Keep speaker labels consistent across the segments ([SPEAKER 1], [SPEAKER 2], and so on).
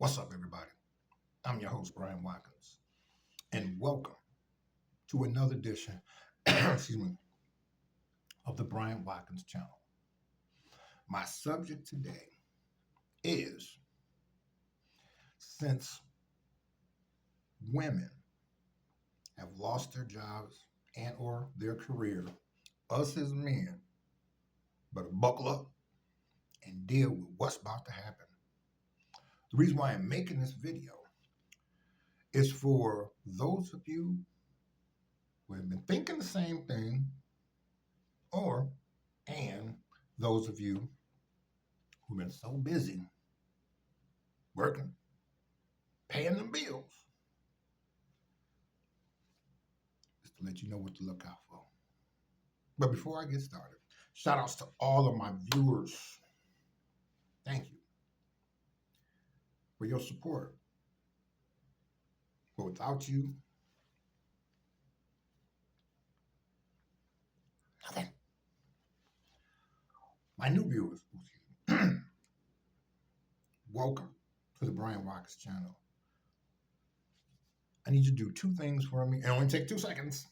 [SPEAKER 1] What's up, everybody? I'm your host, Bryant Watkins, and welcome to another edition, excuse me, of the Bryant Watkins channel. My subject today is since women have lost their jobs and or their career, us as men better buckle up and deal with what's about to happen. The reason why I'm making this video is for those of you who have been thinking the same thing, and those of you who've been so busy working, paying them bills, just to let you know what to look out for. But before I get started, shout outs to all of my viewers. Thank you for your support. But without you, nothing. My new viewers, welcome to the Bryant Watkins channel. I need you to do two things for me. It only take 2 seconds.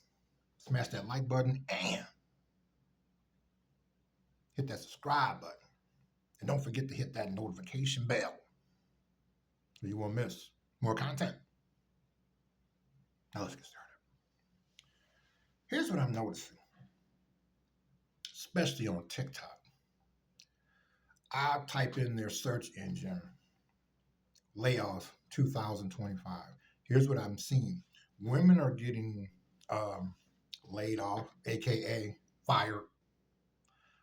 [SPEAKER 1] Smash that like button and hit that subscribe button. And don't forget to hit that notification bell so you won't miss more content. Now let's get started. Here's what I'm noticing, especially on TikTok. I type in their search engine, layoffs 2025. Here's what I'm seeing. Women are getting laid off, AKA fired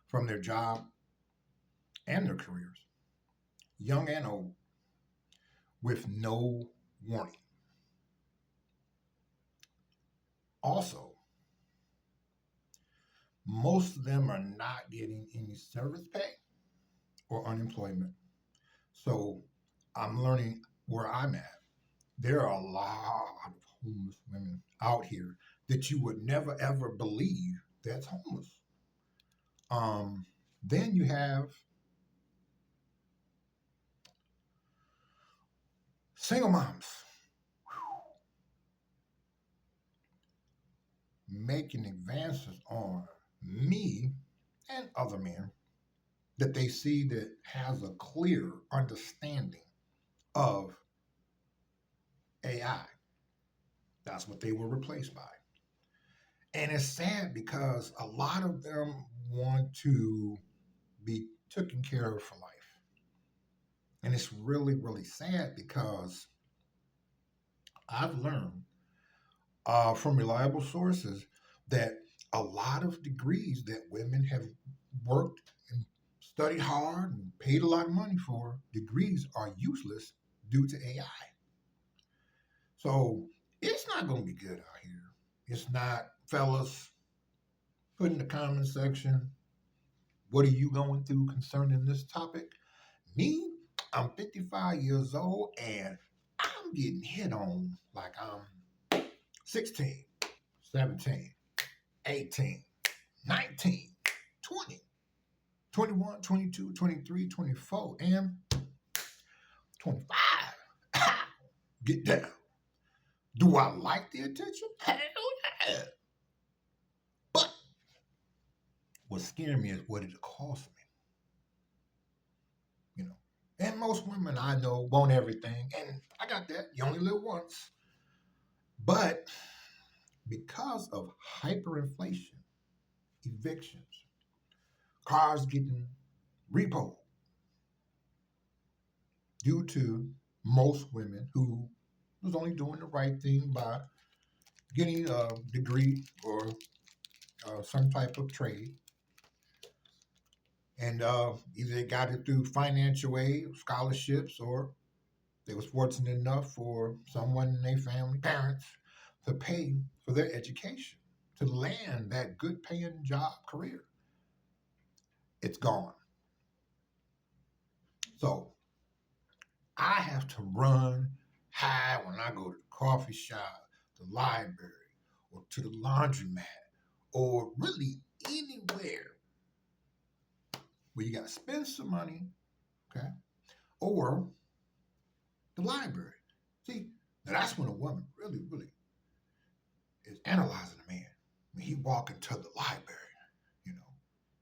[SPEAKER 1] from their job and their careers, young and old, with no warning. Also, most of them are not getting any service pay or unemployment. So I'm learning where I'm at. There are a lot of homeless women out here that you would never ever believe that's homeless. Then you have single moms making advances on me and other men that they see that has a clear understanding of AI. That's what they were replaced by. And it's sad because a lot of them want to be taken care of for life. And it's really, really sad because I've learned from reliable sources that a lot of degrees that women have worked and studied hard and paid a lot of money for, degrees are useless due to AI. So it's not going to be good out here. It's not, fellas. Put in the comment section, what are you going through concerning this topic? Me, I'm 55 years old and I'm getting hit on like I'm 16, 17, 18, 19, 20, 21, 22, 23, 24, and 25. Get down. Do I like the attention? Hell yeah. But what's scaring me is what it costs me. You know, and most women I know want everything, and I got that. You only live once. But because of hyperinflation, evictions, cars getting repoed, due to most women who was only doing the right thing by getting a degree or some type of trade, and either they got it through financial aid, scholarships, or they was fortunate enough for someone in their family, parents, to pay for their education, to land that good paying job career. It's gone. So I have to run high when I go to the coffee shop, the library, or to the laundromat, or really anywhere where you got to spend some money, okay? Or The library. See, now that's when a woman really, really is analyzing a man. When he walk into the library, you know,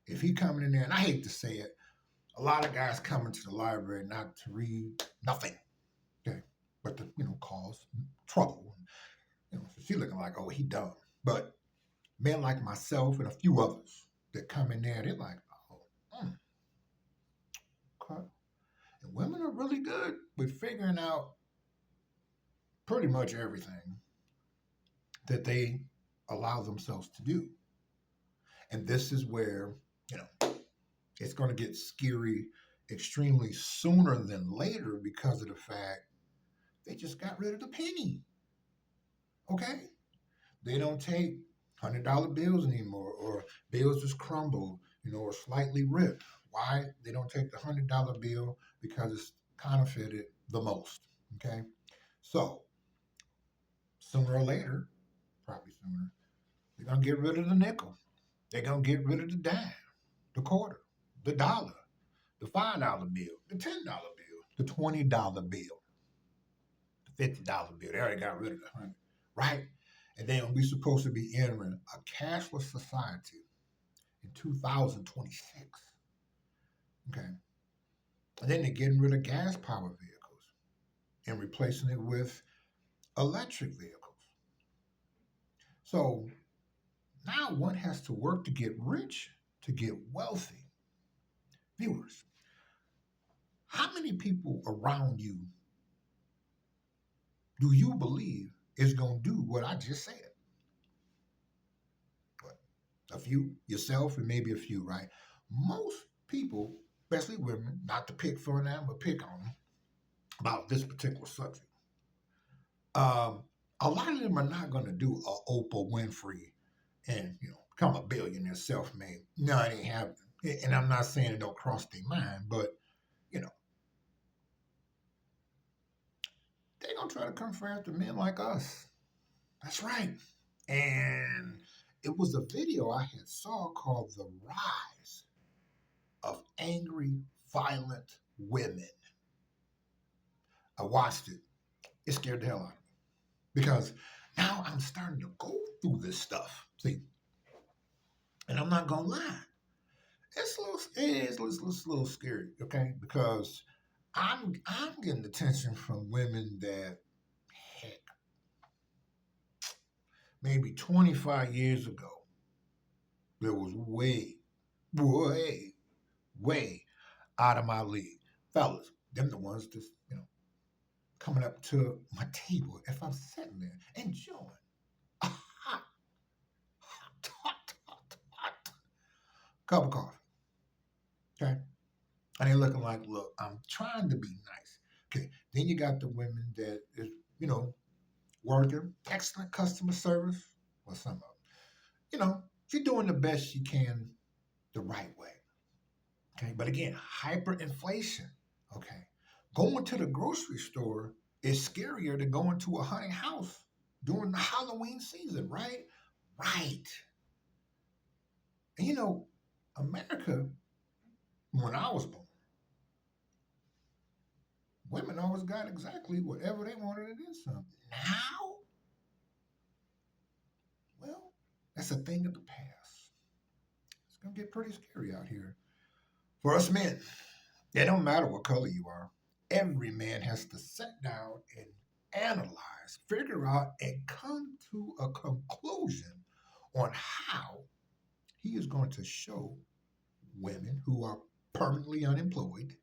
[SPEAKER 1] if he coming in there, and I hate to say it, a lot of guys come into the library not to read nothing, okay, but to cause trouble. So she looking like, oh, he dumb. But men like myself and a few others that come in there, they're like, oh, okay. And women are really good with figuring out pretty much everything that they allow themselves to do. And this is where, you know, it's going to get scary extremely sooner than later because of the fact they just got rid of the penny. Okay? They don't take $100 bills anymore, or bills just crumble, or slightly ripped. Why? They don't take the $100 bill because it's counterfeited the most. Okay? So, sooner or later, probably sooner, they're going to get rid of the nickel. They're going to get rid of the dime, the quarter, the dollar, the $5 bill, the $10 bill, the $20 bill, the $50 bill. They already got rid of the 100, right? And then we're supposed to be entering a cashless society in 2026. Okay. And then they're getting rid of gas powered vehicles and replacing it with electric vehicles. So now one has to work to get rich, to get wealthy. Viewers, how many people around you do you believe is going to do what I just said? What? A few, yourself, and maybe a few, right? Most people, especially women, not to pick for them, but pick on them about this particular subject. A lot of them are not going to do a Oprah Winfrey and become a billionaire self-made. No, it ain't happening. And I'm not saying it don't cross their mind, but you know they're gonna try to come after men like us. That's right. And it was a video I had saw called "The Rise of Angry, Violent Women." I watched it. It scared the hell out of me because now I'm starting to go through this stuff. See, and I'm not gonna lie, it's a little scary, okay? Because I'm getting attention from women that, heck, maybe 25 years ago, there was way, way out of my league. Fellas, them the ones that's, coming up to my table if I'm sitting there enjoying a hot cup of coffee. Okay? And they looking like, look, I'm trying to be nice. Okay. Then you got the women that is, working, excellent customer service, or some of them. She's doing the best she can the right way. Okay. But again, hyperinflation. Okay. Going to the grocery store is scarier than going to a haunted house during the Halloween season, right? Right. And America, when I was born, women always got exactly whatever they wanted and then some. Now, well, that's a thing of the past. It's going to get pretty scary out here. For us men, it don't matter what color you are. Every man has to sit down and analyze, figure out, and come to a conclusion on how he is going to show women who are permanently unemployed,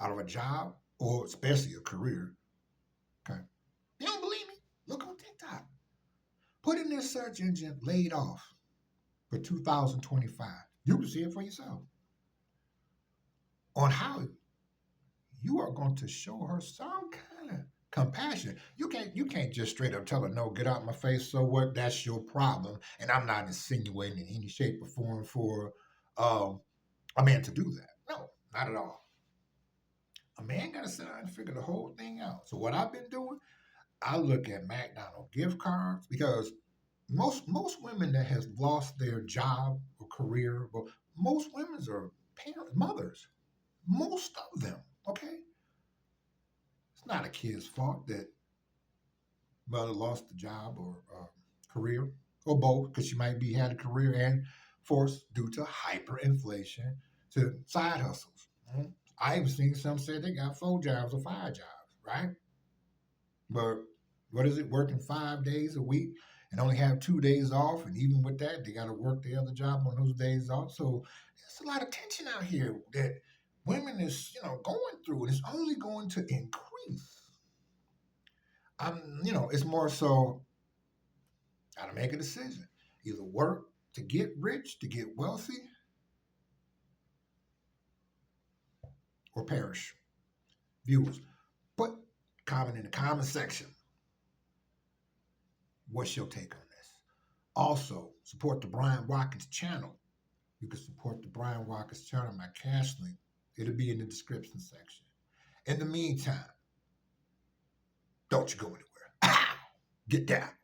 [SPEAKER 1] out of a job, or especially a career. Okay. You don't believe me? Look on TikTok. Put in their search engine laid off for 2025. You can see it for yourself on how you are going to show her some kind of compassion. You can't just straight up tell her, no, get out my face, so what? That's your problem. And I'm not insinuating in any shape or form for a man to do that. No, not at all. A man got to sit down and figure the whole thing out. So what I've been doing, I look at McDonald's gift cards because most women that has lost their job or career, well, most women are parents, mothers. Most of them, okay? It's not a kid's fault that mother lost the job or career or both, because she might be had a career and forced due to hyperinflation to side hustles. Mhm. I even seen some say they got 4 jobs or 5 jobs, right? But what is it, working 5 days a week and only have 2 days off? And even with that, they got to work the other job on those days off. So there's a lot of tension out here that women is, going through, and it's only going to increase. It's more so got to make a decision. Either work to get rich, to get wealthy, or perish. Viewers, put comment in the comment section. What's your take on this? Also, support the Bryant Watkins channel. You can support the Bryant Watkins channel, my cash link. It'll be in the description section. In the meantime, don't you go anywhere. Get down.